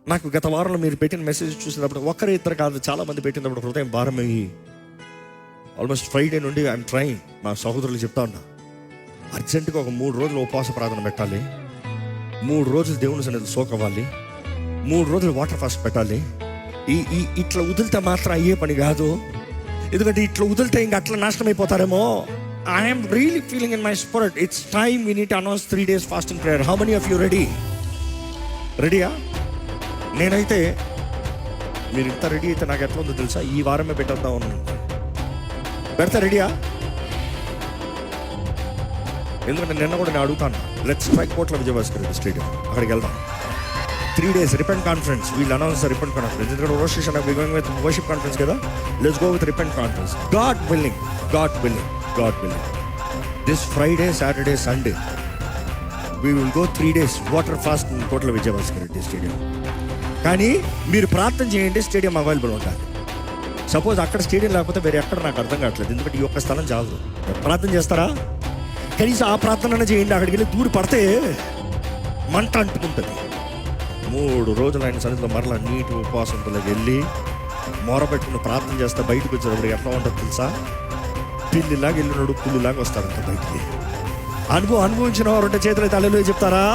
నాకు గత వారంలో మీరు పెట్టిన మెసేజ్ చూసినప్పుడు ఒక్కరే ఇద్దరు కాదు, చాలా మంది పెట్టినప్పుడు హృదయం భారమయ్యి ఆల్మోస్ట్ ఫ్రైడే నుండి ఐఎమ్ ట్రైంగ్. మా సహోదరులు చెప్తా ఉన్నా, అర్జెంటుగా ఒక 3 రోజులు ఉపవాస ప్రార్థన పెట్టాలి, 3 రోజులు దేవుని సన్నిధిలో సోకవ్వాలి, 3 రోజులు వాటర్ ఫాస్ట్ పెట్టాలి. ఇట్లా వదిలితే మాత్రం అయ్యే పని కాదు. ఎందుకంటే ఇట్లా వదిలితే ఇంకా అట్లా నాశనం అయిపోతారేమో. I'm really feeling in my spirit it's time we need to announce 3 days fasting prayer. How many of you రెడీయా? నేనైతే మీరు ఇంత రెడీ అయితే నాకు ఎట్లా ఉందో తెలుసా, ఈ వారమే పెట్టేద్దాం ఉన్నాను. పెడతా రెడీయా? ఎందుకంటే నిన్న కూడా నేను అడుగుతాను, లెట్స్ స్ట్రైక్ కోట్ల విజయభాస్కర్ రెడ్డి స్టేడియం, అక్కడికి వెళ్దాం. 3 days రిపెంట్ కాన్ఫరెన్స్. వీళ్ళు అనౌన్స్ రిపెంట్ కాన్ఫరెన్స్. ఎందుకంటే రోషేషన్ గోయింగ్ విత్ వర్షిప్ కాన్ఫరెన్స్ కదా, let's go with repent conference. God willing this Friday, Saturday, Sunday we will go 3 days water fast కోట్ల విజయభాస్కర్ రెడ్డి స్టేడియం. కానీ మీరు ప్రార్థన చేయండి, స్టేడియం అవైలబుల్ ఉండాలి. సపోజ్ అక్కడ స్టేడియం లేకపోతే వేరే ఎక్కడ నాకు అర్థం కావట్లేదు, ఎందుకంటే ఈ ఒక్క స్థలం చాలు. ప్రార్థన చేస్తారా? కనీసం ఆ ప్రార్థన చేయండి. అక్కడికి వెళ్ళి దూరి పడితే మంట అంటుకుంటుంది. 3 రోజులు ఆయన సన్నిధిలో మరలా నీటి ఉపవాసంలోకి వెళ్ళి మొరపెట్టుకుని ప్రార్థన చేస్తే బయటకు వచ్చేటప్పుడు ఎట్లా ఉంటుంది తెలుసా? పిల్లిలాగా వెళ్ళినోడు పుల్లిలాగా వస్తారంట బయటికి. అనుభవించిన వారు ఉంటే చేతులైతే హల్లెలూయా చెప్తారా?